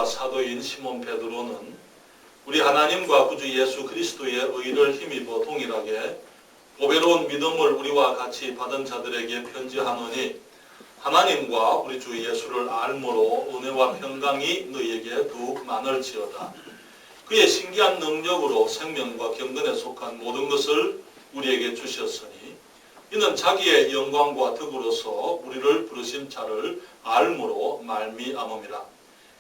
사도인 시몬 베드로는 우리 하나님과 구주 예수 그리스도의 의를 힘입어 동일하게 보배로운 믿음을 우리와 같이 받은 자들에게 편지하노니 하나님과 우리 주 예수를 알므로 은혜와 평강이 너희에게 더욱 많을지어다. 그의 신기한 능력으로 생명과 경건에 속한 모든 것을 우리에게 주셨으니 이는 자기의 영광과 덕으로서 우리를 부르신 자를 알므로 말미암음이라.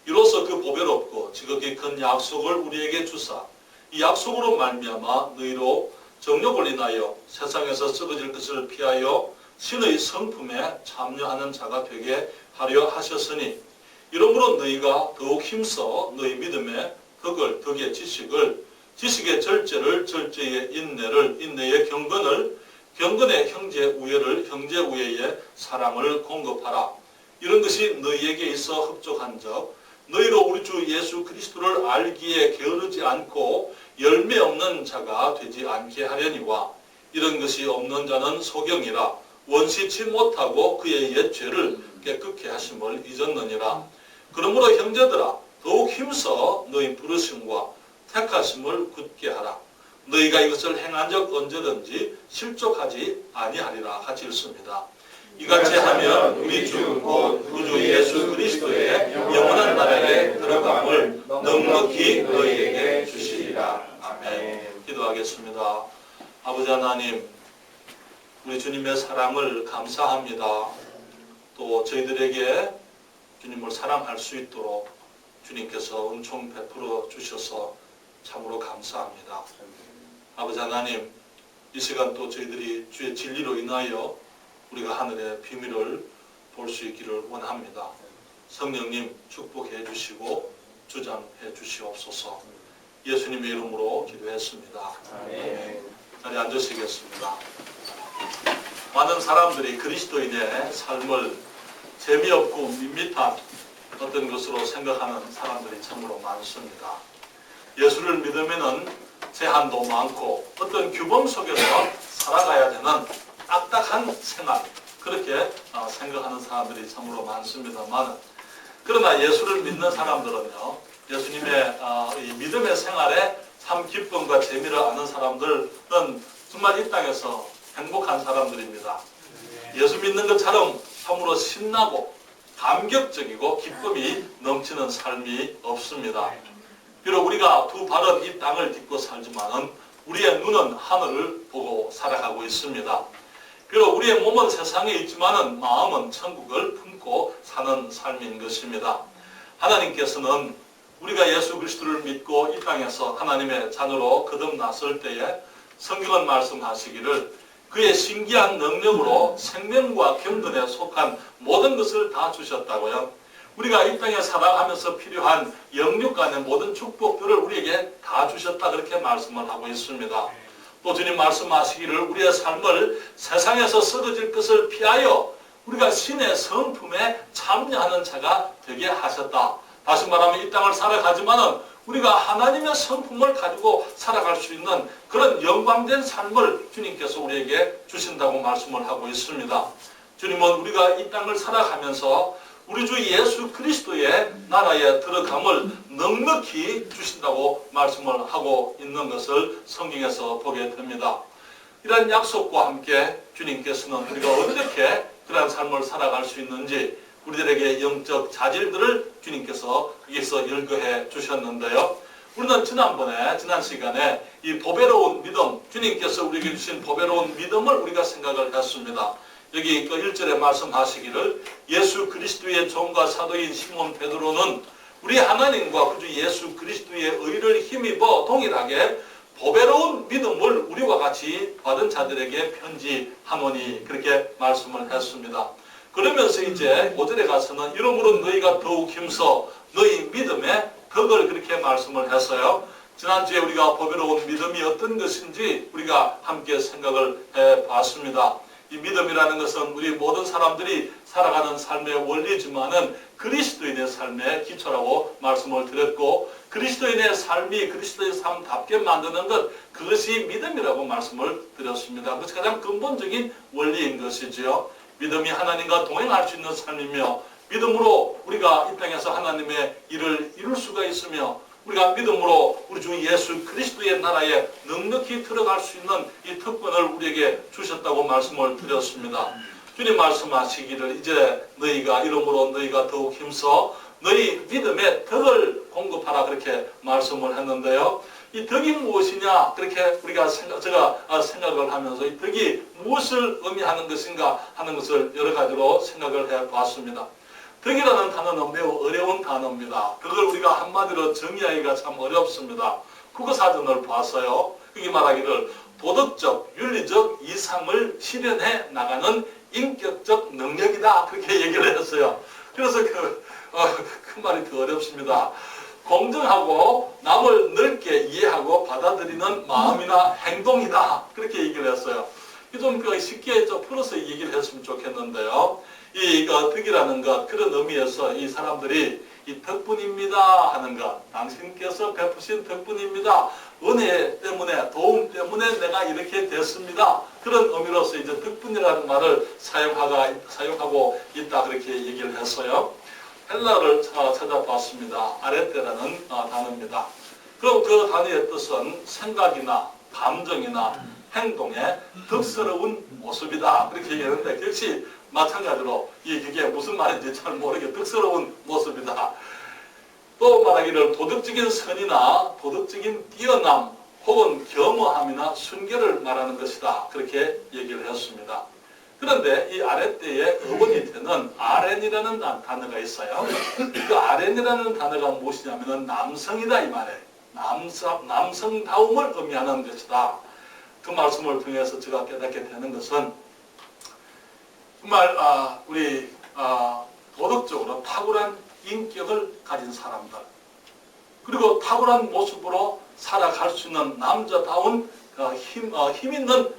이로써 그 보배롭고 지극히 큰 약속을 우리에게 주사 이 약속으로 말미암아 너희로 정욕을 인하여 세상에서 썩어질 것을 피하여 신의 성품에 참여하는 자가 되게 하려 하셨으니 이러므로 너희가 더욱 힘써 너희 믿음의 덕의 지식을 지식의 절제를 절제의 인내를 인내의 경건을 경건의 형제 우애를 형제 우애의 사랑을 공급하라. 이런 것이 너희에게 있어 흡족한적 너희로 우리 주 예수 그리스도를 알기에 게으르지 않고 열매 없는 자가 되지 않게 하려니와 이런 것이 없는 자는 소경이라 원시치 못하고 그의 옛 죄를 깨끗게 하심을 잊었느니라. 그러므로 형제들아 더욱 힘써 너희 부르심과 택하심을 굳게 하라. 너희가 이것을 행한 적 언제든지 실족하지 아니하리라 같이 읽습니다. 이같이 하면 우리 주 곧 구주 예수 그리스도의 영원한 나라에 들어감을 넉넉히 너희에게 주시리라. 아멘. 기도하겠습니다. 아버지 하나님, 우리 주님의 사랑을 감사합니다. 또 저희들에게 주님을 사랑할 수 있도록 주님께서 은총 베풀어 주셔서 참으로 감사합니다. 아버지 하나님, 이 시간 또 저희들이 주의 진리로 인하여 우리가 하늘의 비밀을 볼 수 있기를 원합니다. 성령님 축복해 주시고 주장해 주시옵소서. 예수님의 이름으로 기도했습니다. 아멘. 자리에 앉으시겠습니다. 많은 사람들이 그리스도인의 삶을 재미없고 밋밋한 어떤 것으로 생각하는 사람들이 참으로 많습니다. 예수를 믿으면은 제한도 많고 어떤 규범 속에서 살아가야 되는 딱딱한 생활, 그렇게 생각하는 사람들이 참으로 많습니다만, 그러나 예수를 믿는 사람들은요, 예수님의 이 믿음의 생활에 참 기쁨과 재미를 아는 사람들은 정말 이 땅에서 행복한 사람들입니다. 예수 믿는 것처럼 참으로 신나고 감격적이고 기쁨이 넘치는 삶이 없습니다. 비록 우리가 두 발은 이 땅을 딛고 살지만은 우리의 눈은 하늘을 보고 살아가고 있습니다. 비록 우리의 몸은 세상에 있지만은 마음은 천국을 품고 사는 삶인 것입니다. 하나님께서는 우리가 예수 그리스도를 믿고 이 땅에서 하나님의 자녀로 거듭났을 때에 성경은 말씀하시기를 그의 신기한 능력으로 생명과 경건에 속한 모든 것을 다 주셨다고요. 우리가 이 땅에 살아가면서 필요한 영육 간의 모든 축복들을 우리에게 다 주셨다 그렇게 말씀을 하고 있습니다. 또 주님 말씀하시기를 우리의 삶을 세상에서 썩어질 것을 피하여 우리가 신의 성품에 참여하는 자가 되게 하셨다. 다시 말하면 이 땅을 살아가지만은 우리가 하나님의 성품을 가지고 살아갈 수 있는 그런 영광된 삶을 주님께서 우리에게 주신다고 말씀을 하고 있습니다. 주님은 우리가 이 땅을 살아가면서 우리 주 예수 그리스도의 나라에 들어감을 넉넉히 주신다고 말씀을 하고 있는 것을 성경에서 보게 됩니다. 이런 약속과 함께 주님께서는 우리가 어떻게 그런 삶을 살아갈 수 있는지 우리들에게 영적 자질들을 주님께서 여기서 열거해 주셨는데요. 우리는 지난 시간에 이 보배로운 믿음, 주님께서 우리에게 주신 보배로운 믿음을 우리가 생각을 했습니다. 여기 그 1절에 말씀하시기를 예수 그리스도의 종과 사도인 시몬 베드로는 우리 하나님과 구주 예수 그리스도의 의를 힘입어 동일하게 보배로운 믿음을 우리와 같이 받은 자들에게 편지하노니 그렇게 말씀을 했습니다. 그러면서 이제 5절에 가서는 이러므로 너희가 더욱 힘써 너희 믿음의 덕을 그렇게 말씀을 했어요. 지난주에 우리가 보배로운 믿음이 어떤 것인지 우리가 함께 생각을 해봤습니다. 이 믿음이라는 것은 우리 모든 사람들이 살아가는 삶의 원리지만은 그리스도인의 삶의 기초라고 말씀을 드렸고 그리스도인의 삶이 그리스도의 삶답게 만드는 것 그것이 믿음이라고 말씀을 드렸습니다. 그것이 가장 근본적인 원리인 것이지요. 믿음이 하나님과 동행할 수 있는 삶이며 믿음으로 우리가 이 땅에서 하나님의 일을 이룰 수가 있으며 우리가 믿음으로 우리 주 예수 그리스도의 나라에 넉넉히 들어갈 수 있는 이 특권을 우리에게 주셨다고 말씀을 드렸습니다. 주님 말씀하시기를 이제 너희가 이러므로 너희가 더욱 힘써 너희 믿음의 덕을 공급하라 그렇게 말씀을 했는데요. 이 덕이 무엇이냐 그렇게 제가 생각을 하면서 이 덕이 무엇을 의미하는 것인가 하는 것을 여러 가지로 생각을 해봤습니다. 덕이라는 단어는 매우 어려운 단어입니다. 그걸 우리가 한마디로 정의하기가 참 어렵습니다. 국어사전을 봐서요. 여기 말하기를 도덕적, 윤리적 이상을 실현해 나가는 인격적 능력이다 그렇게 얘기를 했어요. 그래서 그 말이 더 어렵습니다. 공정하고 남을 넓게 이해하고 받아들이는 마음이나 행동이다 그렇게 얘기를 했어요. 좀 쉽게 좀 풀어서 얘기를 했으면 좋겠는데요. 이 덕이라는 것 그런 의미에서 이 사람들이 이 덕분입니다 하는 것, 당신께서 베푸신 덕분입니다. 은혜 때문에 도움 때문에 내가 이렇게 됐습니다. 그런 의미로서 이제 덕분이라는 말을 사용하고 있다 그렇게 얘기를 했어요. 헬라어를 찾아봤습니다. 아레테라는 단어입니다. 그럼 그 단어의 뜻은 생각이나 감정이나 행동의 덕스러운 모습이다 그렇게 얘기하는데 역시 마찬가지로 이게 무슨 말인지 잘 모르게 덕스러운 모습이다. 또 말하기를 도덕적인 선이나 도덕적인 뛰어남 혹은 겸허함이나 순결을 말하는 것이다 그렇게 얘기를 했습니다. 그런데 이 아레테의 어원이되는 아렌이라는 단어가 있어요. 그 아렌이라는 단어가 무엇이냐면 남성이다 이 말이에요. 남성다움을 의미하는 것이다. 그 말씀을 통해서 제가 깨닫게 되는 것은 정말 우리 도덕적으로 탁월한 인격을 가진 사람들 그리고 탁월한 모습으로 살아갈 수 있는 남자다운 힘 있는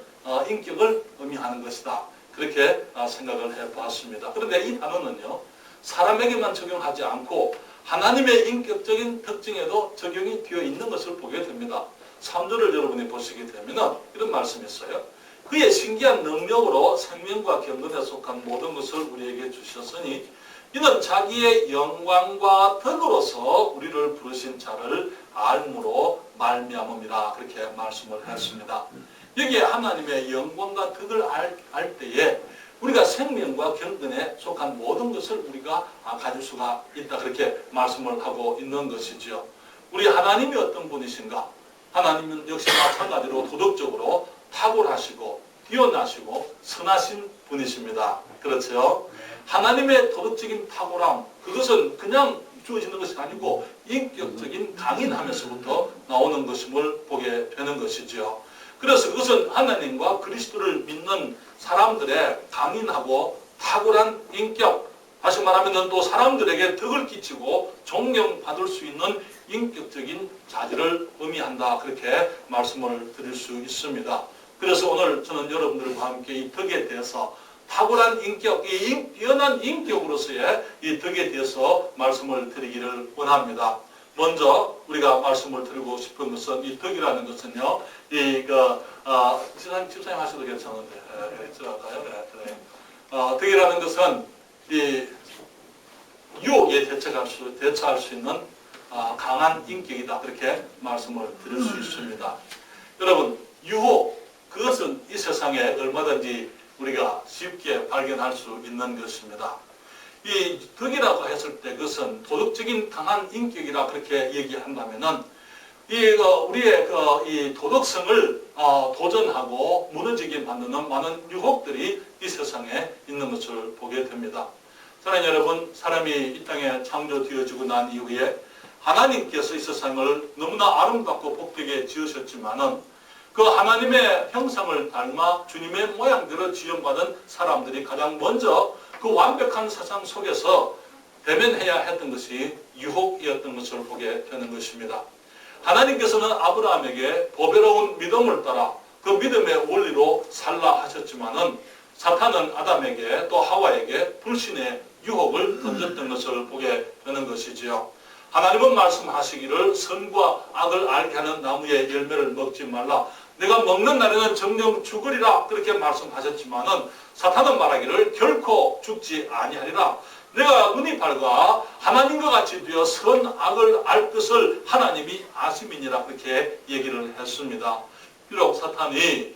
인격을 의미하는 것이다. 그렇게 생각을 해봤습니다. 그런데 이 단어는요. 사람에게만 적용하지 않고 하나님의 인격적인 특징에도 적용이 되어 있는 것을 보게 됩니다. 3절을 여러분이 보시게 되면 이런 말씀이 있어요. 그의 신기한 능력으로 생명과 경건에 속한 모든 것을 우리에게 주셨으니 이는 자기의 영광과 덕으로서 우리를 부르신 자를 알므로 말미암음이라 그렇게 말씀을 했습니다. 여기에 하나님의 영광과 덕을 알 때에 우리가 생명과 경건에 속한 모든 것을 우리가 가질 수가 있다 그렇게 말씀을 하고 있는 것이죠. 우리 하나님이 어떤 분이신가? 하나님은 역시 마찬가지로 도덕적으로 탁월하시고 뛰어나시고 선하신 분이십니다. 그렇죠? 하나님의 도덕적인 탁월함 그것은 그냥 주어지는 것이 아니고 인격적인 강인함에서부터 나오는 것임을 보게 되는 것이죠. 그래서 그것은 하나님과 그리스도를 믿는 사람들의 강인하고 탁월한 인격 다시 말하면 또 사람들에게 덕을 끼치고 존경받을 수 있는 인격적인 자질을 의미한다 그렇게 말씀을 드릴 수 있습니다. 그래서 오늘 저는 여러분들과 함께 이 덕에 대해서 탁월한 인격, 이 뛰어난 인격으로서의 이 덕에 대해서 말씀을 드리기를 원합니다. 먼저 우리가 말씀을 드리고 싶은 것은 이 덕이라는 것은요, 집사님 하셔도 괜찮은데, 덕이라는 것은 이 유혹에 대처할 수 있는 강한 인격이다 그렇게 말씀을 드릴 수 있습니다. 여러분, 유혹 그것은 이 세상에 얼마든지 우리가 쉽게 발견할 수 있는 것입니다. 이 덕이라고 했을 때 그것은 도덕적인 강한 인격이라 그렇게 얘기한다면은 우리의 이 도덕성을 도전하고 무너지게 만드는 많은 유혹들이 이 세상에 있는 것을 보게 됩니다. 사랑하는 여러분, 사람이 이 땅에 창조되어지고 난 이후에 하나님께서 이 세상을 너무나 아름답고 복되게 지으셨지만은 그 하나님의 형상을 닮아 주님의 모양대로 지음받은 사람들이 가장 먼저 그 완벽한 세상 속에서 대면해야 했던 것이 유혹이었던 것을 보게 되는 것입니다. 하나님께서는 아브라함에게 보배로운 믿음을 따라 그 믿음의 원리로 살라 하셨지만은 사탄은 아담에게 또 하와에게 불신의 유혹을 던졌던 것을 보게 되는 것이지요. 하나님은 말씀하시기를 선과 악을 알게 하는 나무의 열매를 먹지 말라. 내가 먹는 날에는 정령 죽으리라 그렇게 말씀하셨지만은 사탄은 말하기를 결코 죽지 아니하리라. 내가 눈이 이빨과 하나님과 같이 되어 선악을 알 것을 하나님이 아심이니라 그렇게 얘기를 했습니다. 비록 사탄이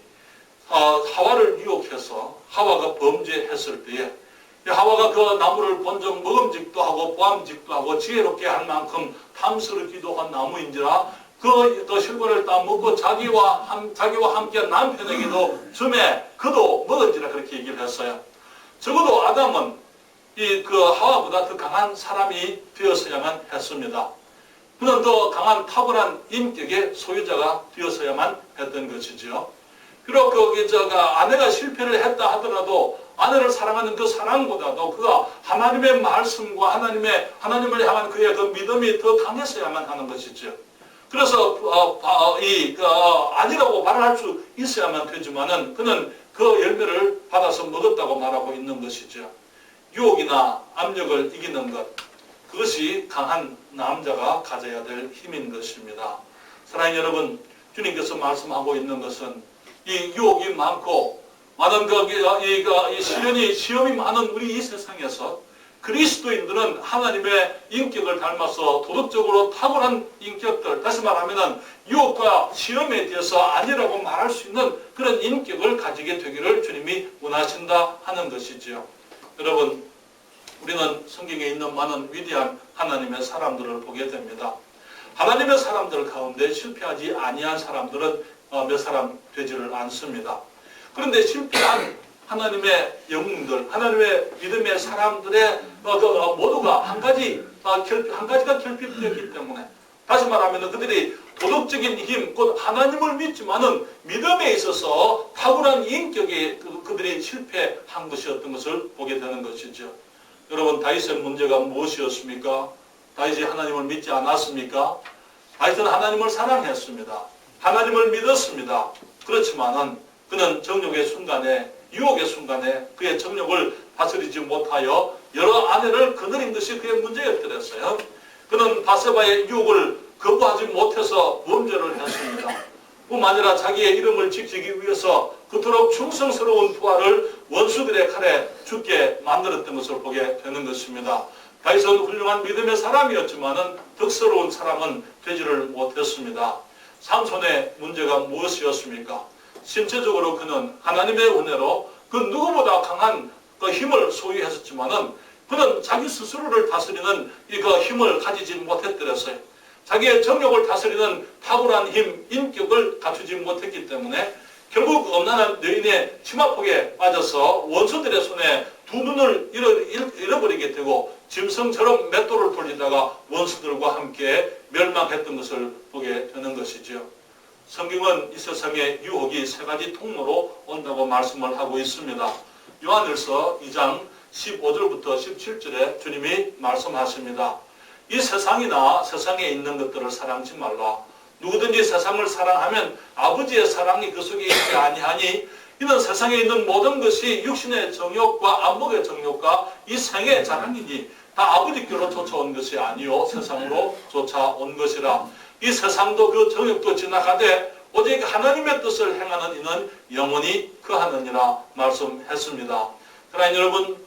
하와를 유혹해서 하와가 범죄했을 때에 하와가 그 나무를 본적 먹음직도 하고 보암직도 하고 지혜롭게 할 만큼 탐스럽기도 한 나무인지라 그 실과를 따 먹고 자기와 함께 남편에게도 주매 그도 먹은지라 그렇게 얘기를 했어요. 적어도 아담은 그 하와보다 더 강한 사람이 되었어야만 했습니다. 그는 더 강한 탁월한 인격의 소유자가 되었어야만 했던 것이죠. 비록 아내가 실패를 했다 하더라도 아내를 사랑하는 그 사랑보다도 그가 하나님의 말씀과 하나님을 향한 그의 그 믿음이 더 강했어야만 하는 것이죠. 그래서 아니라고 말할 수 있어야만 되지만은 그는 그 열매를 받아서 먹었다고 말하고 있는 것이죠. 유혹이나 압력을 이기는 것, 그것이 강한 남자가 가져야 될 힘인 것입니다. 사랑하는 여러분, 주님께서 말씀하고 있는 것은 이 유혹이 많고 많은 시련이 많은 우리 이 세상에서 그리스도인들은 하나님의 인격을 닮아서 도덕적으로 탁월한 인격들, 다시 말하면 유혹과 시험에 대해서 아니라고 말할 수 있는 그런 인격을 가지게 되기를 주님이 원하신다 하는 것이지요. 여러분, 우리는 성경에 있는 많은 위대한 하나님의 사람들을 보게 됩니다. 하나님의 사람들 가운데 실패하지 아니한 사람들은 몇 사람 되지를 않습니다. 그런데 실패한 하나님의 영웅들, 하나님의 믿음의 사람들의 모두가 한 가지가 결핍되었기 때문에, 다시 말하면 그들이 도덕적인 힘, 곧 하나님을 믿지만은 믿음에 있어서 탁월한 인격에 그들이 실패한 것이었던 것을 보게 되는 것이죠. 여러분, 다윗의 문제가 무엇이었습니까? 다윗이 하나님을 믿지 않았습니까? 다윗은 하나님을 사랑했습니다. 하나님을 믿었습니다. 그렇지만은 그는 정욕의 순간에, 유혹의 순간에 그의 정욕을 다스리지 못하여 여러 아내를 거느린 것이 그의 문제였더랬어요. 그는 바세바의 유혹을 거부하지 못해서 범죄를 했습니다. 뿐만 아니라 자기의 이름을 지키기 위해서 그토록 충성스러운 부하를 원수들의 칼에 죽게 만들었던 것을 보게 되는 것입니다. 다윗은 훌륭한 믿음의 사람이었지만은 덕스러운 사람은 되지를 못했습니다. 삼손의 문제가 무엇이었습니까? 신체적으로 그는 하나님의 은혜로 그 누구보다 강한 그 힘을 소유했었지만은 그는 자기 스스로를 다스리는 그 힘을 가지지 못했더랬어요. 자기의 정욕을 다스리는 탁월한 힘, 인격을 갖추지 못했기 때문에 결국 엄난한 여인의 치마폭에 빠져서 원수들의 손에 두 눈을 잃어버리게 되고 짐승처럼 맷돌을 돌리다가 원수들과 함께 멸망했던 것을 보게 되는 것이죠. 성경은 이 세상의 유혹이 세 가지 통로로 온다고 말씀을 하고 있습니다. 요한일서 2장 15절부터 17절에 주님이 말씀하십니다. 이 세상이나 세상에 있는 것들을 사랑하지 말라. 누구든지 세상을 사랑하면 아버지의 사랑이 그 속에 있지 아니하니 이는 세상에 있는 모든 것이 육신의 정욕과 안목의 정욕과 이 생의 자랑이니 다 아버지께로 쫓아온 것이 아니요 세상으로 쫓아온 것이라. 이 세상도 그 정욕도 지나가되 오직 하나님의 뜻을 행하는 이는 영원히 거하느니라 말씀했습니다. 그러나 여러분,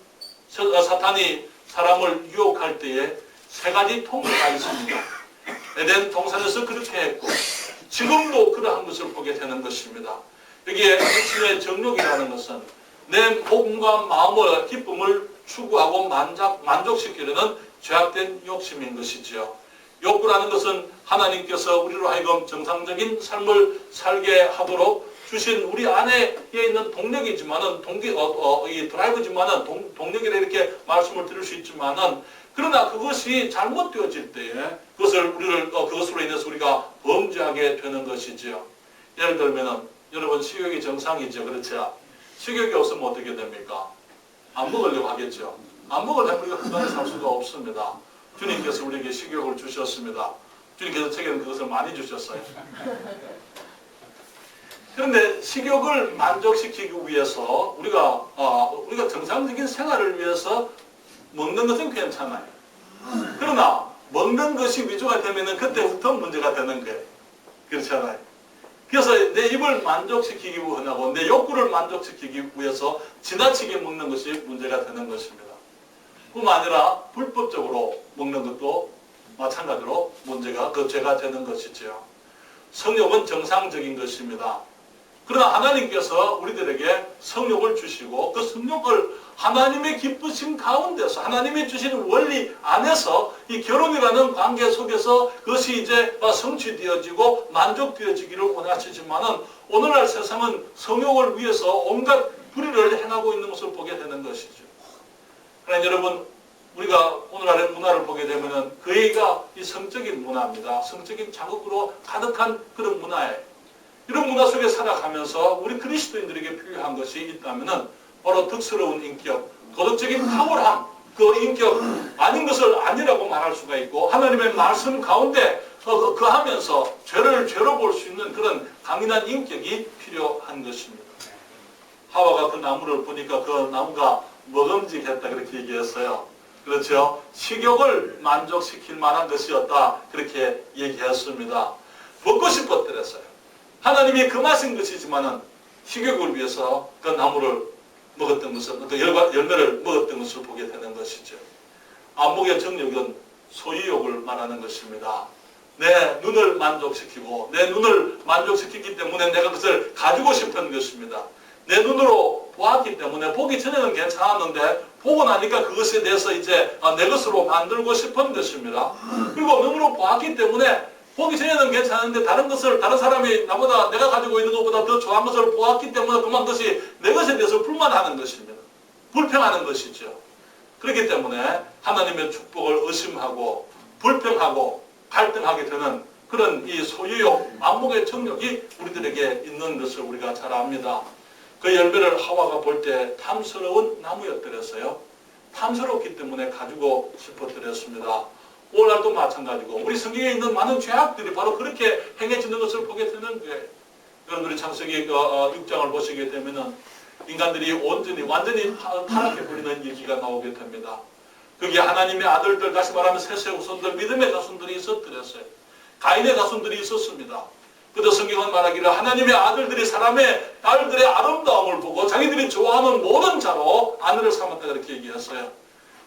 사탄이 사람을 유혹할 때에 세 가지 통로가 있습니다. 에덴 동산에서 그렇게 했고 지금도 그러한 것을 보게 되는 것입니다. 여기에 육신의 정욕이라는 것은 내 몸과 마음의 기쁨을 추구하고 만족시키려는 죄악된 욕심인 것이지요. 욕구라는 것은 하나님께서 우리로 하여금 정상적인 삶을 살게 하도록 주신 우리 안에 있는 동력이지만은 이 드라이브지만은 동력이라 이렇게 말씀을 드릴 수 있지만은 그러나 그것이 잘못되어질 때에 그것으로 인해서 우리가 범죄하게 되는 것이지요. 예를 들면은 여러분 식욕이 정상이죠, 그렇죠? 식욕이 없으면 어떻게 됩니까? 안 먹으려고 하겠죠. 안 먹으려면 우리가 건강히 살 수가 없습니다. 주님께서 우리에게 식욕을 주셨습니다. 주님께서 책에는 그것을 많이 주셨어요. 그런데 식욕을 만족시키기 위해서 우리가 정상적인 생활을 위해서 먹는 것은 괜찮아요. 그러나 먹는 것이 위주가 되면은 그때부터 문제가 되는 거예요. 그렇잖아요. 그래서 내 입을 만족시키기 원하고 내 욕구를 만족시키기 위해서 지나치게 먹는 것이 문제가 되는 것입니다. 뿐만 아니라 불법적으로 먹는 것도 마찬가지로 문제가 그 죄가 되는 것이지요. 성욕은 정상적인 것입니다. 그러나 하나님께서 우리들에게 성욕을 주시고 그 성욕을 하나님의 기쁘심 가운데서 하나님이 주시는 원리 안에서 이 결혼이라는 관계 속에서 그것이 이제 성취되어지고 만족되어지기를 원하시지만은 오늘날 세상은 성욕을 위해서 온갖 불의를 행하고 있는 것을 보게 되는 것이죠. 그러나 여러분, 우리가 오늘날의 문화를 보게 되면은 그 얘기가 이 성적인 문화입니다. 성적인 자극으로 가득한 그런 문화예요. 이런 문화 속에 살아가면서 우리 그리스도인들에게 필요한 것이 있다면은 바로 덕스러운 인격, 도덕적인 탁월함, 그 인격 아닌 것을 아니라고 말할 수가 있고 하나님의 말씀 가운데 거하면서 죄를 죄로 볼 수 있는 그런 강인한 인격이 필요한 것입니다. 하와가 그 나무를 보니까 그 나무가 먹음직했다 그렇게 얘기했어요. 그렇죠? 식욕을 만족시킬 만한 것이었다 그렇게 얘기했습니다. 먹고 싶었더랬어요. 하나님이 금하신 것이지만은 식욕을 위해서 그 나무를 먹었던 것은 그 열매를 먹었던 것을 보게 되는 것이죠. 안목의 정욕은 소유욕을 말하는 것입니다. 내 눈을 만족시키고 내 눈을 만족시키기 때문에 내가 그것을 가지고 싶은 것입니다. 내 눈으로 보았기 때문에 보기 전에는 괜찮았는데 보고 나니까 그것에 대해서 이제 내 것으로 만들고 싶은 것입니다. 그리고 눈으로 보았기 때문에 보기 전에는 괜찮은데 다른 것을 다른 사람이 나보다 내가 가지고 있는 것보다 더 좋은 것을 보았기 때문에 그만 그것이 내 것에 대해서 불만하는 것입니다. 불평하는 것이죠. 그렇기 때문에 하나님의 축복을 의심하고 불평하고 갈등하게 되는 그런 이 소유욕, 안목의 정욕이 우리들에게 있는 것을 우리가 잘 압니다. 그 열매를 하와가 볼 때 탐스러운 나무였더랬어요. 탐스럽기 때문에 가지고 싶었더랬습니다. 오늘날도 마찬가지고 우리 성경에 있는 많은 죄악들이 바로 그렇게 행해지는 것을 보게 되는 거예요. 여러분들이 창세기 6장을 보시게 되면은 인간들이 완전히 타락해버리는 얘기가 나오게 됩니다. 거기에 하나님의 아들들, 다시 말하면 셋의 후손들, 믿음의 자손들이 있었더랬어요. 가인의 자손들이 있었습니다. 그래서 성경은 말하기를 하나님의 아들들이 사람의 딸들의 아름다움을 보고 자기들이 좋아하는 모든 자로 아내를 삼았다 그렇게 얘기했어요.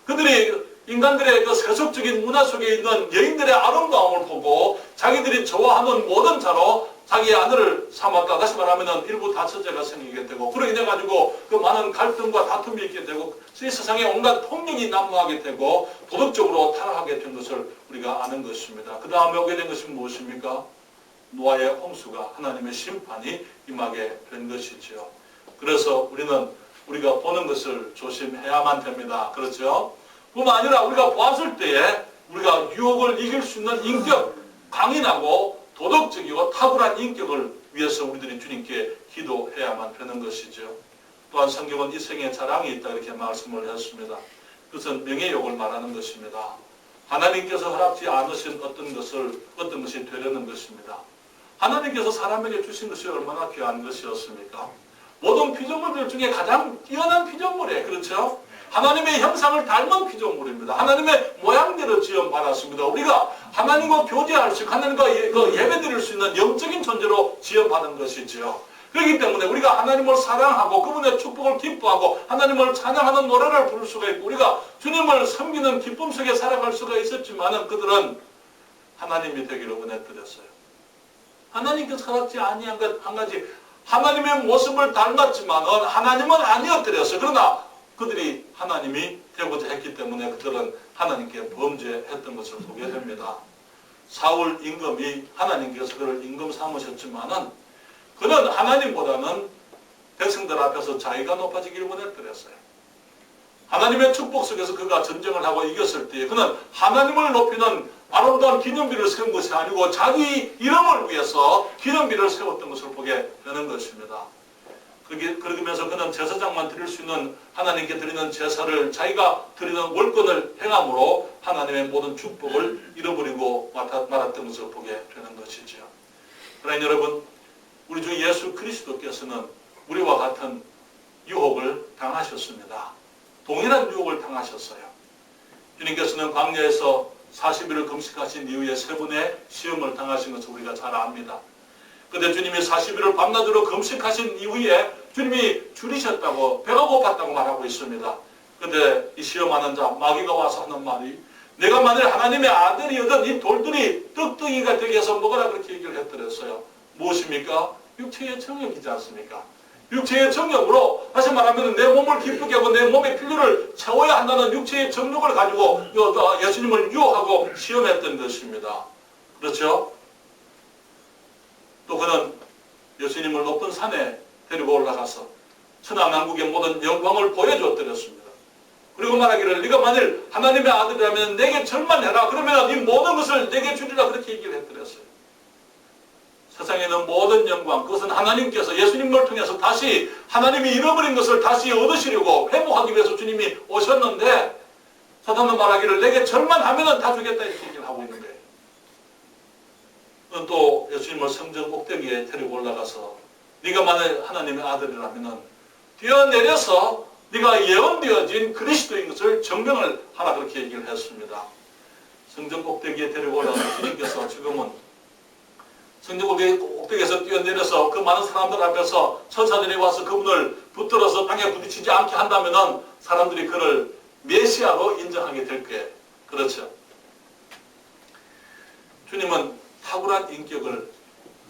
그들이 인간들의 그 세속적인 문화 속에 있는 여인들의 아름다움을 보고 자기들이 좋아하는 모든 자로 자기의 아내를 삼았다. 다시 말하면 일부 다처제가 생기게 되고 그로 인해 가지고 그 많은 갈등과 다툼이 있게 되고 이 세상에 온갖 폭력이 난무하게 되고 도덕적으로 타락하게 된 것을 우리가 아는 것입니다. 그 다음에 오게 된 것이 무엇입니까? 노아의 홍수가 하나님의 심판이 임하게 된 것이죠. 그래서 우리가 보는 것을 조심해야만 됩니다. 그렇죠? 뿐만 아니라 우리가 보았을 때에 우리가 유혹을 이길 수 있는 인격, 강인하고 도덕적이고 탁월한 인격을 위해서 우리들이 주님께 기도해야만 되는 것이죠. 또한 성경은 이생의 자랑이 있다 이렇게 말씀을 했습니다. 그것은 명예욕을 말하는 것입니다. 하나님께서 허락지 않으신 어떤 것이 되려는 것입니다. 하나님께서 사람에게 주신 것이 얼마나 귀한 것이었습니까? 모든 피조물들 중에 가장 뛰어난 피조물이에요. 그렇죠? 하나님의 형상을 닮은 피조물입니다. 하나님의 모양대로 지음받았습니다. 우리가 하나님과 교제할 수 있고 하나님과 예배드릴 수 있는 영적인 존재로 지음받은 것이지요. 그렇기 때문에 우리가 하나님을 사랑하고 그분의 축복을 기뻐하고 하나님을 찬양하는 노래를 부를 수가 있고 우리가 주님을 섬기는 기쁨 속에 살아갈 수가 있었지만은 그들은 하나님이 되기를 원했더랬어요. 하나님께서 허락지 아니한 것 한 가지, 하나님의 모습을 닮았지만은 하나님은 아니었더랬어요. 그러나 그들이 하나님이 되고자 했기 때문에 그들은 하나님께 범죄했던 것을 보게 됩니다. 사울 임금이 하나님께서 그를 임금 삼으셨지만은 그는 하나님보다는 백성들 앞에서 자기가 높아지기를 원했더랬어요. 하나님의 축복 속에서 그가 전쟁을 하고 이겼을 때 그는 하나님을 높이는 아름다운 기념비를 세운 것이 아니고 자기 이름을 위해서 기념비를 세웠던 것을 보게 되는 것입니다. 그러면서 그는 제사장만 드릴 수 있는 하나님께 드리는 제사를 자기가 드리는 월권을 행함으로 하나님의 모든 축복을 잃어버리고 말았던 것을 보게 되는 것이죠. 그러나 여러분, 우리 주 예수 그리스도께서는 우리와 같은 유혹을 당하셨습니다. 동일한 유혹을 당하셨어요. 주님께서는 광야에서 40일을 금식하신 이후에 세 번의 시험을 당하신 것을 우리가 잘 압니다. 그런데 주님이 40일을 밤낮으로 금식하신 이후에 주님이 줄이셨다고 배가 고팠다고 말하고 있습니다. 그때 이 시험하는 자 마귀가 와서 하는 말이 내가 만일 하나님의 아들이어든 이 돌들이 떡덩이가 되게 해서 먹으라 그렇게 얘기를 했더랬어요. 무엇입니까? 육체의 정욕이지 않습니까? 육체의 정욕으로 다시 말하면 내 몸을 기쁘게 하고 내 몸의 필요를 채워야 한다는 육체의 정욕을 가지고 예수님을 유혹하고 시험했던 것입니다. 그렇죠? 또 그는 예수님을 높은 산에 데리고 올라가서 천하만국의 모든 영광을 보여주었더랬습니다. 그리고 말하기를 네가 만일 하나님의 아들이라면 내게 절만해라. 그러면 이 모든 것을 내게 주리라 그렇게 얘기를 했더랬어요. 세상에 있는 모든 영광, 그것은 하나님께서 예수님을 통해서 다시 하나님이 잃어버린 것을 다시 얻으시려고 회복하기 위해서 주님이 오셨는데 사탄은 말하기를 내게 절만하면 다 주겠다 이렇게 얘기를 하고 있는 거예요. 그는 또 예수님을 성전 꼭대기에 데리고 올라가서 네가 만일 하나님의 아들이라면 뛰어내려서 네가 예언되어진 그리스도인 것을 증명을 하라 그렇게 얘기를 했습니다. 성전 꼭대기에 데리고 올라가서 주님께서 지금은 성전 꼭대기에서 뛰어내려서 그 많은 사람들 앞에서 천사들이 와서 그분을 붙들어서 땅에 부딪히지 않게 한다면 사람들이 그를 메시아로 인정하게 될 거예요. 그렇죠? 주님은 탁월한 인격을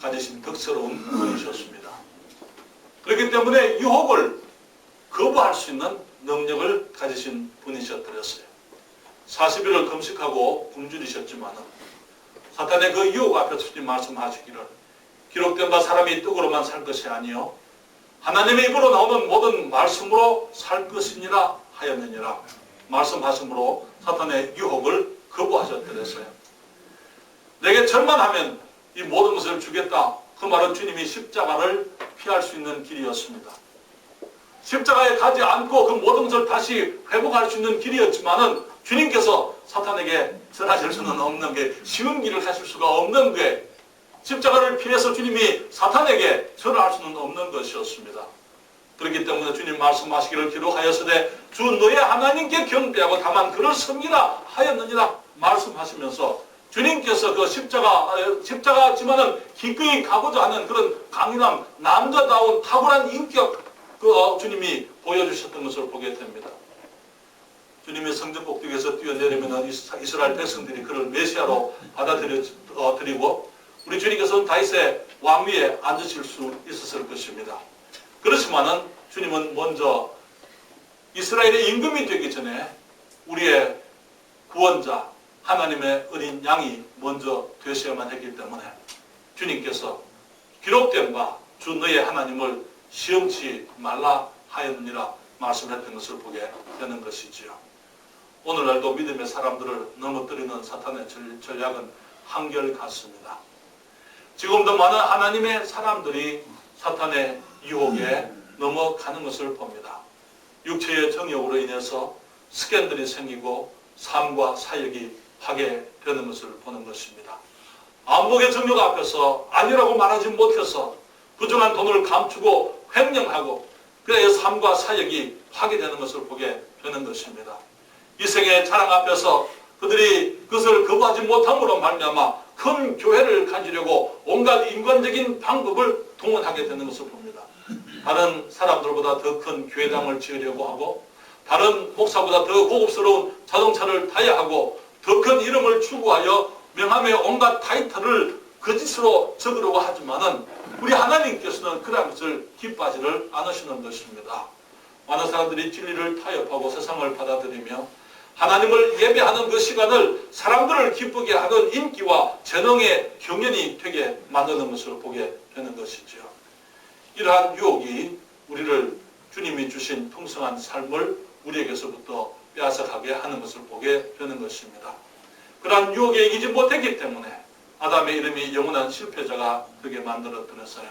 가지신 덕스러운 분이셨습니다. 그렇기 때문에 유혹을 거부할 수 있는 능력을 가지신 분이셨더랬어요. 40일을 금식하고 굶주리셨지만 사탄의 그 유혹 앞에서 주님 말씀하시기를 기록된 바 사람이 떡으로만 살 것이 아니요 하나님의 입으로 나오는 모든 말씀으로 살 것이니라 하였느니라 말씀하심으로 사탄의 유혹을 거부하셨더랬어요. 내게 절만하면 이 모든 것을 주겠다. 그 말은 주님이 십자가를 피할 수 있는 길이었습니다. 십자가에 가지 않고 그 모든 것을 다시 회복할 수 있는 길이었지만은 주님께서 사탄에게 절하실 수는 없는 게 쉬운 길을 가실 수가 없는 게 십자가를 피해서 주님이 사탄에게 절할 수는 없는 것이었습니다. 그렇기 때문에 주님 말씀하시기를 기록하였으되 주 너의 하나님께 경배하고 다만 그를 섬기라 하였느니라 말씀하시면서 주님께서 그 십자가지만은 기꺼이 가고자 하는 그런 강인함, 남자다운 탁월한 인격 주님이 보여주셨던 것을 보게 됩니다. 주님이 성전 꼭대기에서 뛰어내리면 이스라엘 백성들이 그를 메시아로 받아들이고 우리 주님께서는 다윗의 왕위에 앉으실 수 있었을 것입니다. 그렇지만은 주님은 먼저 이스라엘의 임금이 되기 전에 우리의 구원자 하나님의 어린 양이 먼저 되셔야만 했기 때문에 주님께서 기록된 바 주 너의 하나님을 시험치 말라 하였느니라 말씀했던 것을 보게 되는 것이지요. 오늘날도 믿음의 사람들을 넘어뜨리는 사탄의 전략은 한결같습니다. 지금도 많은 하나님의 사람들이 사탄의 유혹에 넘어가는 것을 봅니다. 육체의 정욕으로 인해서 스캔들이 생기고 삶과 사역이 파괴되는 것을 보는 것입니다. 안목의 정욕 앞에서 아니라고 말하지 못해서 부정한 돈을 감추고 횡령하고 그래야 삶과 사역이 파괴되는 것을 보게 되는 것입니다. 이생의 자랑 앞에서 그들이 그것을 거부하지 못함으로 말미암아 큰 교회를 가지려고 온갖 인간적인 방법을 동원하게 되는 것을 봅니다. 다른 사람들보다 더 큰 교회당을 지으려고 하고 다른 목사보다 더 고급스러운 자동차를 타야 하고 더 큰 이름을 추구하여 명함의 온갖 타이틀을 거짓으로 적으려고 하지만은 우리 하나님께서는 그런 것을 기뻐하지를 않으시는 것입니다. 많은 사람들이 진리를 타협하고 세상을 받아들이며 하나님을 예배하는 그 시간을 사람들을 기쁘게 하는 인기와 재능의 경연이 되게 만드는 것을 보게 되는 것이죠. 이러한 유혹이 우리를 주님이 주신 풍성한 삶을 우리에게서부터 빼앗아가게 하는 것을 보게 되는 것입니다. 그러한 유혹에 이기지 못했기 때문에 아담의 이름이 영원한 실패자가 되게 만들어드렸어요.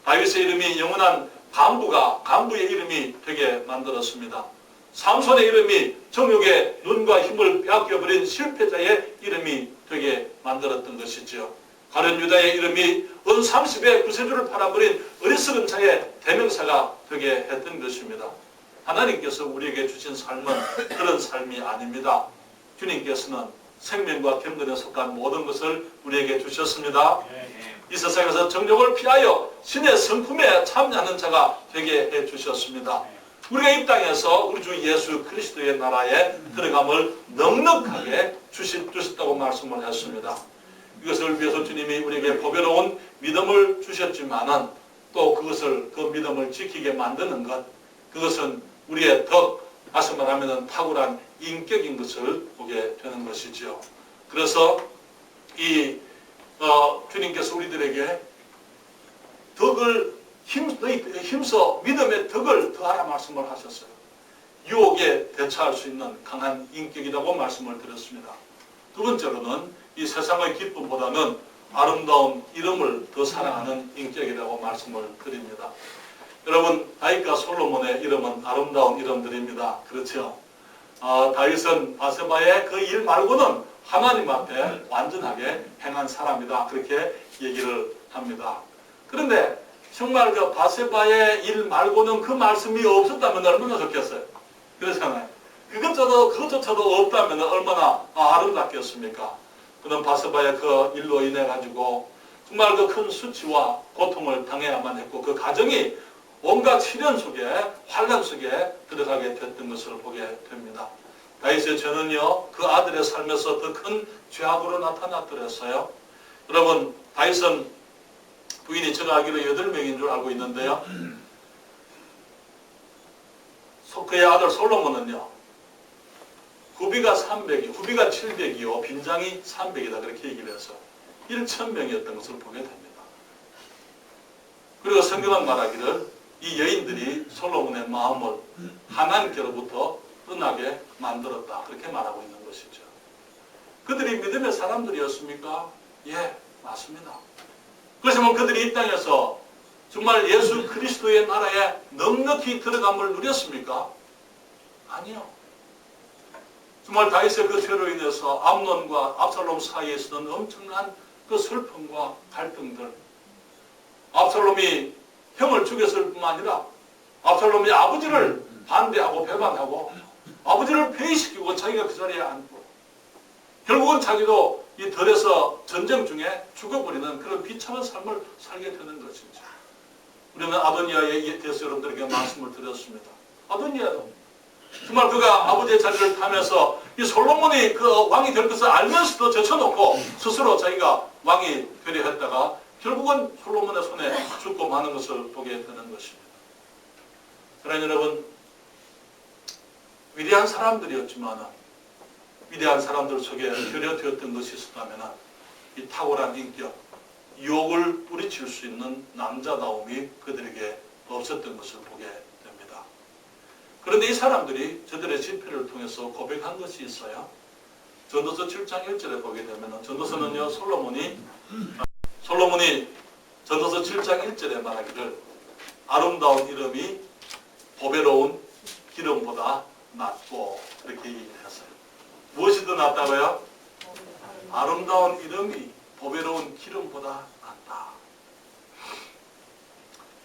다윗의 이름이 영원한 간부의 이름이 되게 만들었습니다. 삼손의 이름이 정욕의 눈과 힘을 빼앗겨버린 실패자의 이름이 되게 만들었던 것이죠. 가룟 유다의 이름이 은 30의 구세주를 팔아버린 어리석은 자의 대명사가 되게 했던 것입니다. 하나님께서 우리에게 주신 삶은 그런 삶이 아닙니다. 주님께서는 생명과 경건에 속한 모든 것을 우리에게 주셨습니다. 이 세상에서 정욕을 피하여 신의 성품에 참여하는 자가 되게 해주셨습니다. 우리가 이 땅에서 우리 주 예수 그리스도의 나라에 들어감을 넉넉하게 주셨다고 말씀을 했습니다. 이것을 위해서 주님이 우리에게 보배로운 믿음을 주셨지만은 또 그것을 그 믿음을 지키게 만드는 것, 그것은 우리의 덕, 다시 말하면 탁월한 인격인 것을 보게 되는 것이죠. 그래서 주님께서 우리들에게 덕을 힘써 믿음의 덕을 더하라 말씀을 하셨어요. 유혹에 대처할 수 있는 강한 인격이라고 말씀을 드렸습니다. 두 번째로는 이 세상의 기쁨보다는 아름다운 이름을 더 사랑하는 인격이라고 말씀을 드립니다. 여러분, 다윗과 솔로몬의 이름은 아름다운 이름들입니다. 그렇죠? 다윗은 바세바의 그 일 말고는 하나님 앞에 완전하게 행한 사람이다. 그렇게 얘기를 합니다. 그런데 정말 그 바세바의 일 말고는 그 말씀이 없었다면 얼마나 좋겠어요. 그렇잖아요. 그것조차도 없다면 얼마나 아름답겠습니까? 그는 바세바의 그 일로 인해 가지고 정말 그 큰 수치와 고통을 당해야만 했고 그 가정이 온갖 시련 속에 환난 속에 들어가게 됐던 것을 보게 됩니다. 다윗의 죄는요 그 아들의 삶에서 더 큰 죄악으로 나타났더랬어요. 여러분, 다윗은 부인이 제가 알기로 8명인 줄 알고 있는데요. 그의 아들 솔로몬은요 후비가 700이요 빈장이 300이다 그렇게 얘기를 해서 1000명이었던 것을 보게 됩니다. 그리고 성경은 말하기를 이 여인들이 솔로몬의 마음을 하나님께로부터 떠나게 만들었다 그렇게 말하고 있는 것이죠. 그들이 믿음의 사람들이었습니까? 예, 맞습니다. 그렇지만 그들이 이 땅에서 정말 예수 그리스도의 나라에 넉넉히 들어감을 누렸습니까? 아니요. 정말 다윗의 그 죄로 인해서 암논과 압살롬 사이에 있었던 엄청난 그 슬픔과 갈등들, 압살롬이 형을 죽였을 뿐만 아니라 압살롬이 아버지를 반대하고 배반하고 아버지를 폐위시키고 자기가 그 자리에 앉고 결국은 자기도 이 들에서 전쟁 중에 죽어버리는 그런 비참한 삶을 살게 되는 것이죠. 우리는 아도니아에 대해서 여러분들에게 말씀을 드렸습니다. 아도니아도 정말 그가 아버지의 자리를 타면서 이 솔로몬이 그 왕이 될 것을 알면서도 제쳐놓고 스스로 자기가 왕이 되려 했다가 결국은 솔로몬의 손에 죽고 마는 것을 보게 되는 것입니다. 사랑하는 여러분, 위대한 사람들이었지만 위대한 사람들 속에 결여되었던 것이 있었다면 이 탁월한 인격, 유혹을 뿌리칠 수 있는 남자다움이 그들에게 없었던 것을 보게 됩니다. 그런데 이 사람들이 저들의 집회를 통해서 고백한 것이 있어요. 전도서 7장 1절에 보게 되면 전도서는요 솔로몬이 전도서 7장 1절에 말하기를 아름다운 이름이 보배로운 기름보다 낫고 그렇게 얘기했어요. 무엇이 더 낫다고요? 아름다운 이름이 보배로운 기름보다 낫다.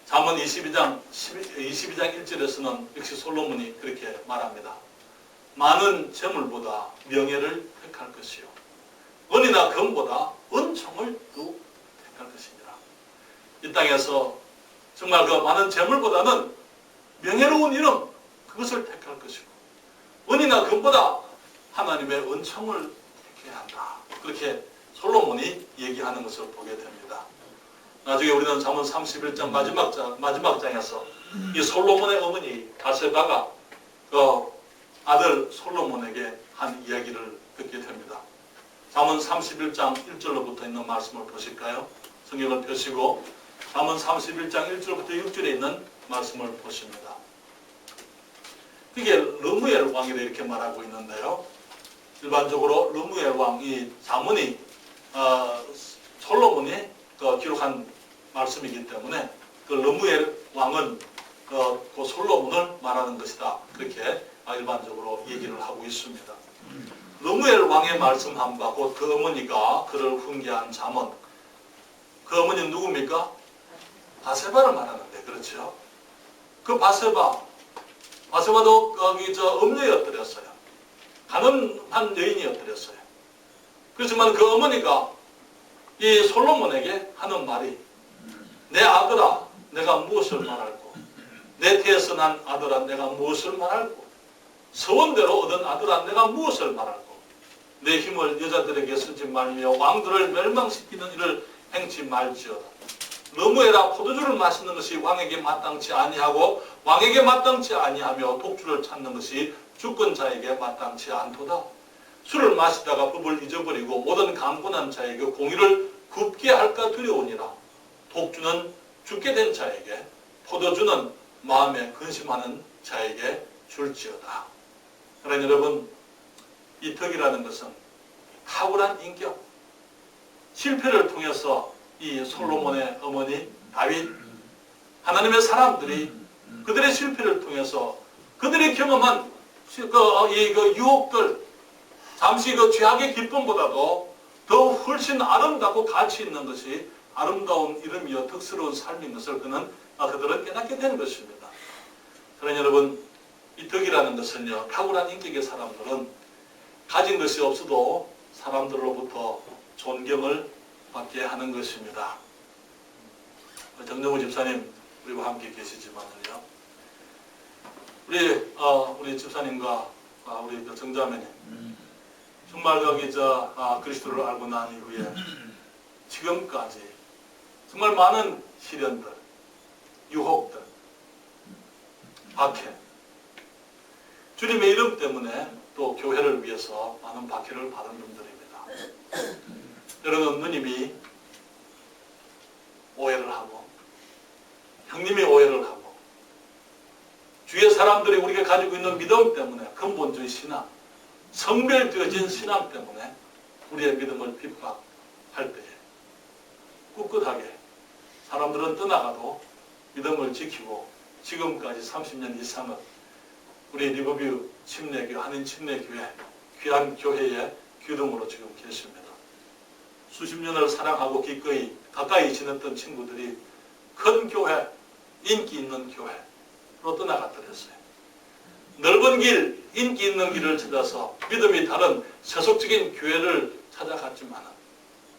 잠언 22장 1절에서는 역시 솔로몬이 그렇게 말합니다. 많은 재물보다 명예를 택할 것이요 은이나 금보다 은총을 더욱 택할 것이니라. 이 땅에서 정말 그 많은 재물보다는 명예로운 이름 그것을 택할 것이고 은이나 금보다 하나님의 은총을 택해야 한다. 그렇게 솔로몬이 얘기하는 것을 보게 됩니다. 나중에 우리는 잠언 31장 마지막 장에서 이 솔로몬의 어머니 바세바가 그 아들 솔로몬에게 한 이야기를 듣게 됩니다. 잠언 31장 1절로부터 있는 말씀을 보실까요? 성경을 펴시고 잠언 31장 1절부터 6절에 있는 말씀을 보십니다. 이게 르무엘 왕이라 이렇게 말하고 있는데요. 일반적으로 르무엘 왕이 잠언이 솔로몬이 기록한 말씀이기 때문에 그 르무엘 왕은 그 솔로몬을 말하는 것이다. 그렇게 일반적으로 얘기를 하고 있습니다. 르무엘 왕의 말씀한 바 곧 그 어머니가 그를 훈계한 잠언. 그 어머니는 누굽니까? 바세바를 말하는데 그렇죠. 그 바세바도 음녀였더랬어요. 가늠한 여인이었더랬어요. 그렇지만 그 어머니가 이 솔로몬에게 하는 말이 내 아들아 내가 무엇을 말할꼬 내 태에서 난 아들아 내가 무엇을 말할꼬? 서원대로 얻은 아들아 내가 무엇을 말할꼬? 내 힘을 여자들에게 쓰지 말며 왕들을 멸망시키는 일을 행치 말지어다. 너무해라. 포도주를 마시는 것이 왕에게 마땅치 아니하고 왕에게 마땅치 아니하며 독주를 찾는 것이 주권자에게 마땅치 않도다. 술을 마시다가 법을 잊어버리고 모든 강권한 자에게 공의를 굽게 할까 두려우니라. 독주는 죽게 된 자에게, 포도주는 마음에 근심하는 자에게 줄지어다. 그러나 여러분, 이 덕이라는 것은 탁월한 인격, 실패를 통해서 이 솔로몬의 어머니 다윗, 하나님의 사람들이 그들의 실패를 통해서 그들이 경험한 그 유혹들, 잠시 그 죄악의 기쁨보다도 더 훨씬 아름답고 가치 있는 것이 아름다운 이름이요 덕스러운 삶인 것을 그들은 깨닫게 되는 것입니다. 그러나 여러분, 이 덕이라는 것은요, 탁월한 인격의 사람들은 가진 것이 없어도 사람들로부터 존경을 받게 하는 것입니다. 정정우 집사님 우리와 함께 계시지만요, 우리 집사님과 우리 정자매님 정말 그리스도를 알고 난 이후에 지금까지 정말 많은 시련들, 유혹들, 박해, 주님의 이름 때문에 또 교회를 위해서 많은 박해를 받은 분들입니다. 여러분, 누님이 오해를 하고 형님이 오해를 하고 주위의 사람들이 우리가 가지고 있는 믿음 때문에 근본적인 신앙, 성별되어진 신앙 때문에 우리의 믿음을 핍박할 때에 꿋꿋하게 사람들은 떠나가도 믿음을 지키고 지금까지 30년 이상은 우리 리버뷰 침례교회, 한인 침례교회 귀한 교회의 기둥으로 지금 계십니다. 수십 년을 사랑하고 기꺼이 가까이 지냈던 친구들이 큰 교회, 인기 있는 교회로 떠나갔더랬어요. 넓은 길, 인기 있는 길을 찾아서 믿음이 다른 세속적인 교회를 찾아갔지만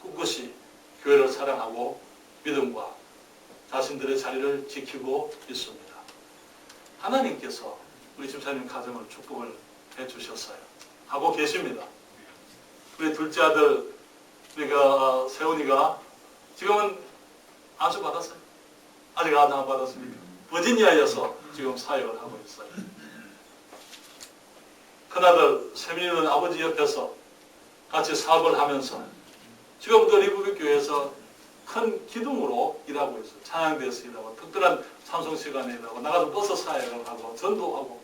꿋꿋이 교회를 사랑하고 믿음과 자신들의 자리를 지키고 있습니다. 하나님께서 우리 집사님 가정을 축복을 해주셨어요. 하고 계십니다. 우리 둘째 아들 우리가 세훈이가 지금은 안수 받았어요? 아직 안 받았습니까? 버지니아에서 지금 사역을 하고 있어요. 큰아들 세민이는 아버지 옆에서 같이 사업을 하면서 지금도 리버뷰 교회에서 큰 기둥으로 일하고 있어요. 찬양대에서 일하고 특별한 찬송 시간에 일하고 나가서 버스 사역을 하고 전도하고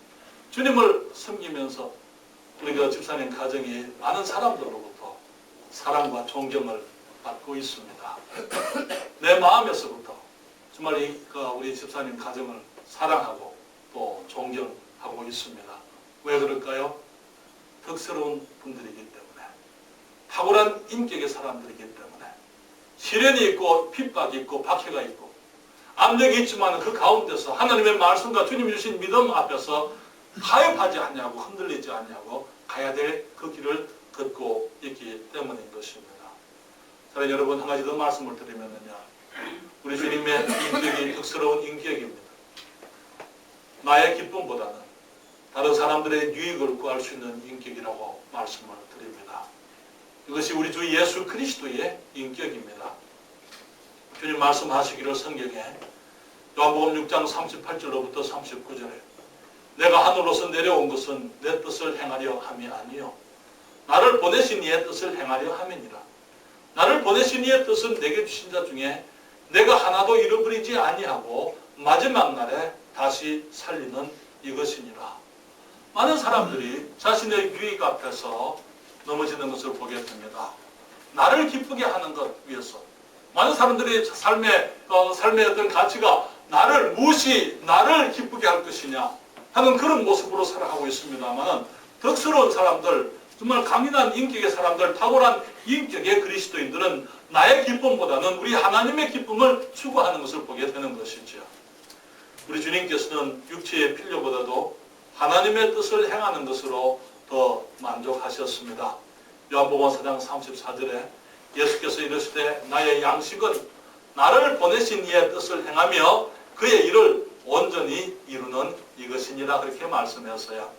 주님을 섬기면서 우리가 집사님 가정이 많은 사람들로부터 사랑과 존경을 받고 있습니다. 내 마음에서부터 정말 우리 집사님 가정을 사랑하고 또 존경하고 있습니다. 왜 그럴까요? 덕스러운 분들이기 때문에, 탁월한 인격의 사람들이기 때문에, 시련이 있고 핍박이 있고 박해가 있고 압력이 있지만 그 가운데서 하나님의 말씀과 주님이 주신 믿음 앞에서 타협하지 않냐고, 흔들리지 않냐고 가야 될 그 길을 걷고 있기 때문인 것입니다. 자, 여러분, 한 가지 더 말씀을 드리면요, 우리 주님의 인격이 덕스러운 인격입니다. 나의 기쁨보다는 다른 사람들의 유익을 구할 수 있는 인격이라고 말씀을 드립니다. 이것이 우리 주 예수 그리스도의 인격입니다. 주님 말씀하시기를 성경에 요한복음 6장 38절로부터 39절에 내가 하늘로서 내려온 것은 내 뜻을 행하려 함이 아니요 나를 보내신 이의 뜻을 행하려 함이니라. 나를 보내신 이의 뜻은 내게 주신 자 중에 내가 하나도 잃어버리지 아니하고 마지막 날에 다시 살리는 이것이니라. 많은 사람들이 자신의 유익 앞에서 넘어지는 것을 보게 됩니다. 나를 기쁘게 하는 것 위해서 많은 사람들이 삶의 어떤 가치가 무엇이 나를 기쁘게 할 것이냐 하는 그런 모습으로 살아가고 있습니다만, 덕스러운 사람들, 정말 강인한 인격의 사람들, 탁월한 인격의 그리스도인들은 나의 기쁨보다는 우리 하나님의 기쁨을 추구하는 것을 보게 되는 것이죠. 우리 주님께서는 육체의 필요보다도 하나님의 뜻을 행하는 것으로 더 만족하셨습니다. 요한복음 4장 34절에 예수께서 이르시되 나의 양식은 나를 보내신 이의 뜻을 행하며 그의 일을 온전히 이루는 이것이니라 그렇게 말씀했어요.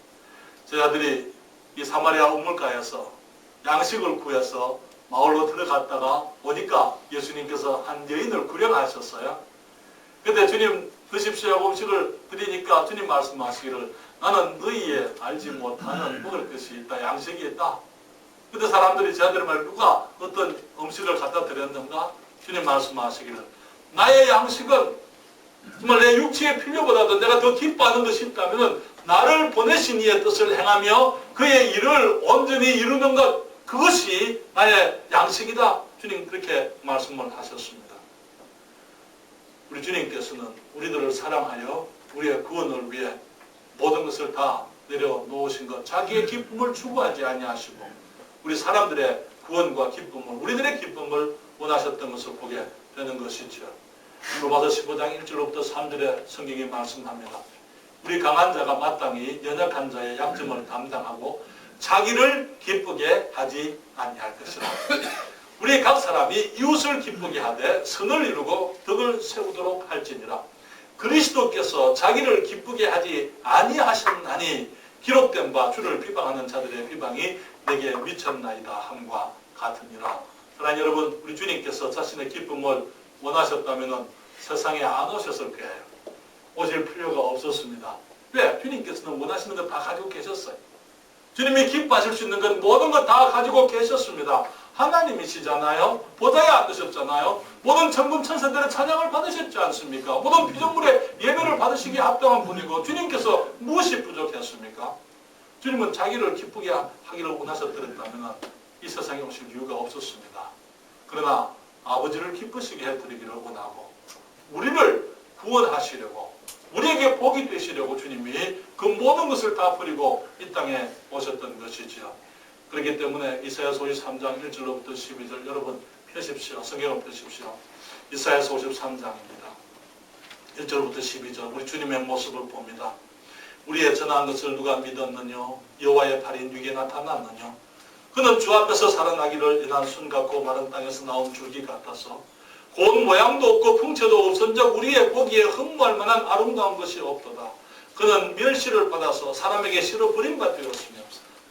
저희 아들이 이 사마리아 우물가에서 양식을 구해서 마을로 들어갔다가 오니까 예수님께서 한 여인을 구령하셨어요. 그때 주님 드십시오 하고 음식을 드리니까 주님 말씀하시기를 나는 너희의 알지 못하는 먹을 것이 있다, 양식이 있다. 그때 사람들이 저희들 말 누가 어떤 음식을 갖다 드렸는가? 주님 말씀하시기를 나의 양식은 정말 내 육체의 필요보다도 내가 더 기뻐하는 것이 있다면 나를 보내신 이의 뜻을 행하며 그의 일을 온전히 이루는 것, 그것이 나의 양식이다. 주님 그렇게 말씀을 하셨습니다. 우리 주님께서는 우리들을 사랑하여 우리의 구원을 위해 모든 것을 다 내려놓으신 것, 자기의 기쁨을 추구하지 아니하시고 우리 사람들의 구원과 기쁨을, 우리들의 기쁨을 원하셨던 것을 보게 되는 것이죠. 로마서 15장 1절로부터 3절에 성경이 말씀합니다. 우리 강한 자가 마땅히 연약한 자의 약점을 담당하고 자기를 기쁘게 하지 아니할 것이라. 우리 각 사람이 이웃을 기쁘게 하되 선을 이루고 덕을 세우도록 할지니라. 그리스도께서 자기를 기쁘게 하지 아니하셨나니 기록된 바 주를 비방하는 자들의 비방이 내게 미쳤나이다 함과 같으니라. 사랑하는 여러분, 우리 주님께서 자신의 기쁨을 원하셨다면 세상에 안 오셨을 거예요. 오실 필요가 없었습니다. 왜? 주님께서는 원하시는 것 다 가지고 계셨어요. 주님이 기뻐하실 수 있는 건 모든 것 다 가지고 계셨습니다. 하나님이시잖아요. 보좌에 앉으셨잖아요. 모든 천군 천사들의 찬양을 받으셨지 않습니까? 모든 피조물의 예배를 받으시기에 합당한 분이고 주님께서 무엇이 부족했습니까? 주님은 자기를 기쁘게 하기를 원하셨더랬다면 이 세상에 오실 이유가 없었습니다. 그러나 아버지를 기쁘시게 해드리기를 원하고 우리를 구원하시려고 우리에게 복이 되시려고 주님이 그 모든 것을 다 버리고 이 땅에 오셨던 것이지요. 그렇기 때문에 이사야서 53장 1절로부터 12절 여러분 펴십시오. 성경을 펴십시오. 이사야서 53장입니다. 1절부터 12절 우리 주님의 모습을 봅니다. 우리의 전한 것을 누가 믿었느냐? 여호와의 팔이 누게 나타났느냐? 그는 주 앞에서 살아나기를 인한 순 같고 마른 땅에서 나온 줄기 같아서 곧 모양도 없고 풍채도 없은즉 우리의 보기에 흠모할 만한 아름다운 것이 없도다. 그는 멸시를 받아서 사람에게 실어 버림받되었으며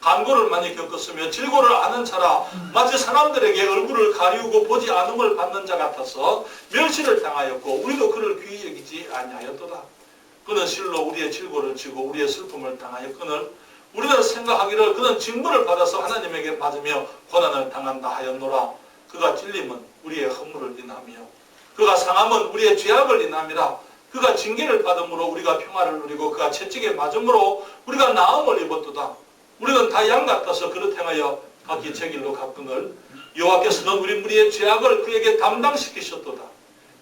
간고를 많이 겪었으며 질고를 아는 자라 마치 사람들에게 얼굴을 가리우고 보지 않음을 받는 자 같아서 멸시를 당하였고 우리도 그를 귀히 여기지 아니하였도다. 그는 실로 우리의 질고를 지고 우리의 슬픔을 당하였거늘 우리는 생각하기를 그는 징벌을 받아서 하나님에게 맞으며 고난을 당한다 하였노라. 그가 찔림은 우리의 허물을 인하며 그가 상함은 우리의 죄악을 인함이라. 그가 징계를 받음으로 우리가 평화를 누리고 그가 채찍에 맞음으로 우리가 나음을 입었도다. 우리는 다 양 같아서 그릇 행하여 각기 제 길로 갔거늘 여호와께서는 우리 무리의 죄악을 그에게 담당시키셨도다.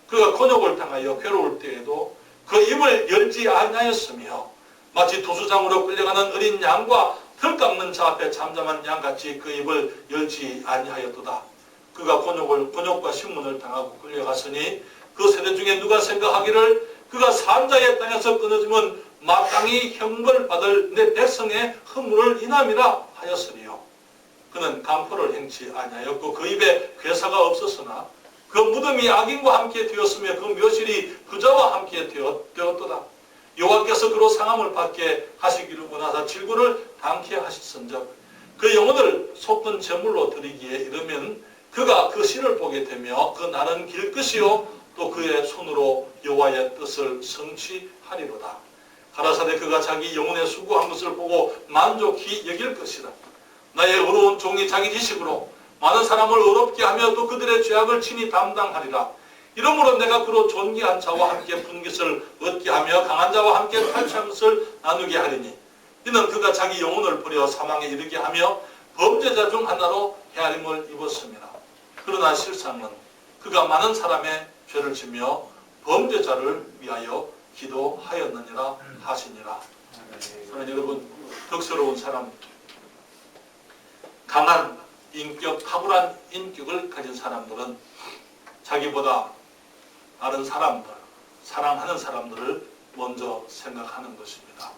그가 곤욕을 당하여 괴로울 때에도 그 입을 열지 아니하였으며 마치 도수장으로 끌려가는 어린 양과 털 깎는 자 앞에 잠잠한 양같이 그 입을 열지 아니하였도다. 그가 곤욕과 신문을 당하고 끌려갔으니 그 세대 중에 누가 생각하기를 그가 산자의 땅에서 끊어지면 마땅히 형벌받을 내 백성의 허물을 인함이라 하였으리요. 그는 강포를 행치 아니하였고 그 입에 괴사가 없었으나 그 무덤이 악인과 함께 되었으며 그 묘실이 부자와 함께 되었도다. 여호와께서 그로 상함을 받게 하시기를 원하사 질고를 당케 하셨은즉 그 영혼을 솟은 제물로 드리기에 이르면 그가 그 신을 보게 되며 그 나는 길 것이요 또 그의 손으로 여호와의 뜻을 성취하리로다. 가라사대 그가 자기 영혼의 수고한 것을 보고 만족히 여길 것이다. 나의 어려운 종이 자기 지식으로 많은 사람을 어렵게 하며 또 그들의 죄악을 친히 담당하리라. 이러므로 내가 그로 존귀한 자와 함께 분깃을 얻게 하며 강한 자와 함께 탈취한 것을 나누게 하리니 이는 그가 자기 영혼을 버려 사망에 이르게 하며 범죄자 중 하나로 헤아림을 입었습니다. 그러나 실상은 그가 많은 사람의 죄를 지며 범죄자를 위하여 기도하였느니라 하시니라. 사랑하는 여러분, 덕스러운 사람, 강한 인격, 탁월한 인격을 가진 사람들은 자기보다 다른 사람들, 사랑하는 사람들을 먼저 생각하는 것입니다.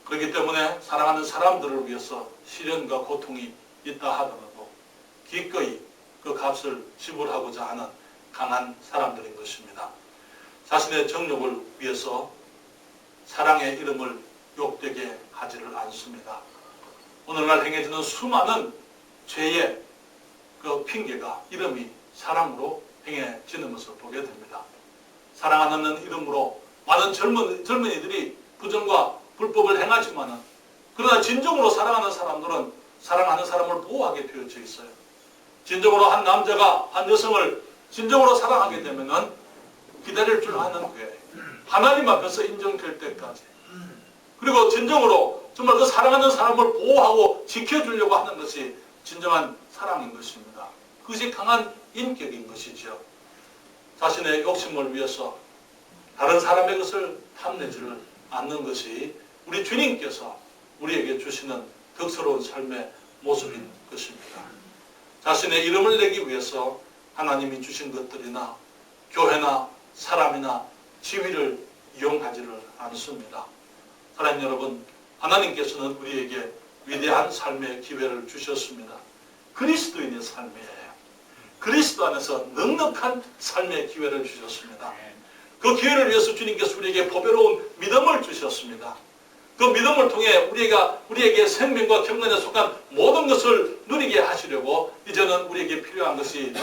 그렇기 때문에 사랑하는 사람들을 위해서 시련과 고통이 있다 하더라도 기꺼이 그 값을 지불하고자 하는 강한 사람들인 것입니다. 자신의 정욕을 위해서 사랑의 이름을 욕되게 하지를 않습니다. 오늘날 행해지는 수많은 죄의 그 핑계가 이름이 사랑으로 행해지는 것을 보게 됩니다. 사랑하는 이름으로 많은 젊은이들이 부정과 불법을 행하지만은, 그러나 진정으로 사랑하는 사람들은 사랑하는 사람을 보호하게 되어져 있어요. 진정으로 한 남자가 한 여성을 진정으로 사랑하게 되면은 기다릴 줄 아는 거예요. 하나님 앞에서 인정될 때까지. 그리고 진정으로 정말 그 사랑하는 사람을 보호하고 지켜주려고 하는 것이 진정한 사랑인 것입니다. 그것이 강한 인격인 것이죠. 자신의 욕심을 위해서 다른 사람의 것을 탐내지를 않는 것이 우리 주님께서 우리에게 주시는 덕스러운 삶의 모습인 것입니다. 자신의 이름을 내기 위해서 하나님이 주신 것들이나 교회나 사람이나 지위를 이용하지를 않습니다. 사랑하는 여러분, 하나님께서는 우리에게 위대한 삶의 기회를 주셨습니다. 그리스도인의 삶이에요. 그리스도 안에서 넉넉한 삶의 기회를 주셨습니다. 그 기회를 위해서 주님께서 우리에게 보배로운 믿음을 주셨습니다. 그 믿음을 통해 우리에게 생명과 경건에 속한 모든 것을 누리게 하시려고 이제는 우리에게 필요한 것이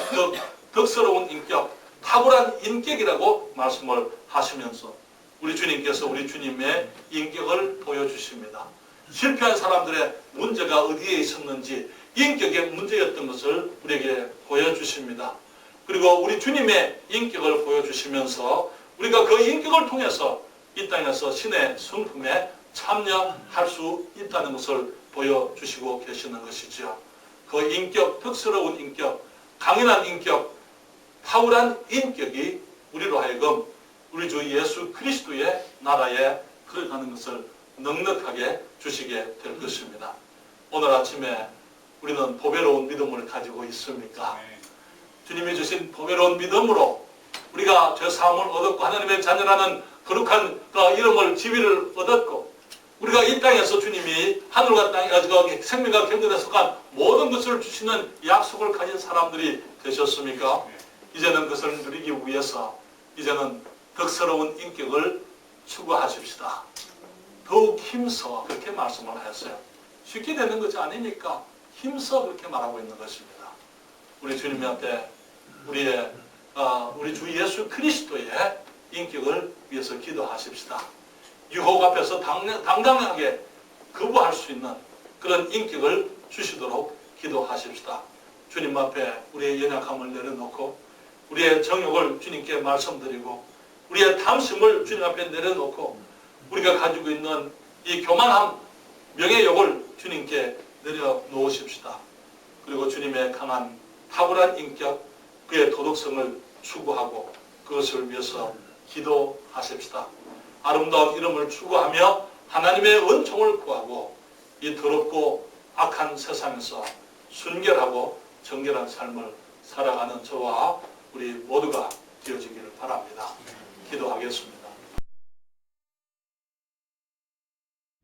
덕스러운 인격, 탁월한 인격이라고 말씀을 하시면서 우리 주님께서 우리 주님의 인격을 보여주십니다. 실패한 사람들의 문제가 어디에 있었는지 인격의 문제였던 것을 우리에게 보여주십니다. 그리고 우리 주님의 인격을 보여주시면서 우리가 그 인격을 통해서 이 땅에서 신의 성품에 참여할 수 있다는 것을 보여주시고 계시는 것이죠. 그 인격, 덕스러운 인격, 강인한 인격, 탁월한 인격이 우리로 하여금 우리 주 예수 그리스도의 나라에 들어가는 것을 넉넉하게 주시게 될 것입니다. 오늘 아침에 우리는 보배로운 믿음을 가지고 있습니까? 주님이 주신 보배로운 믿음으로 우리가 죄사함을 얻었고 하나님의 자녀라는 거룩한 이름을 지위를 얻었고 우리가 이 땅에서 주님이 하늘과 땅, 생명과 경건에 속한 모든 것을 주시는 약속을 가진 사람들이 되셨습니까? 이제는 그것을 누리기 위해서 이제는 덕스러운 인격을 추구하십시다. 더욱 힘써 그렇게 말씀을 하셨어요. 쉽게 되는 것이 아니니까 힘써 그렇게 말하고 있는 것입니다. 우리 주님 앞에 우리 주 예수 그리스도의 인격을 위해서 기도하십시다. 유혹 앞에서 당당하게 거부할 수 있는 그런 인격을 주시도록 기도하십시다. 주님 앞에 우리의 연약함을 내려놓고 우리의 정욕을 주님께 말씀드리고 우리의 탐심을 주님 앞에 내려놓고 우리가 가지고 있는 이 교만함, 명예욕을 주님께 내려놓으십시다. 그리고 주님의 강한 탁월한 인격, 그의 도덕성을 추구하고 그것을 위해서 기도하십시다. 아름다운 이름을 추구하며 하나님의 은총을 구하고 이 더럽고 악한 세상에서 순결하고 정결한 삶을 살아가는 저와 우리 모두가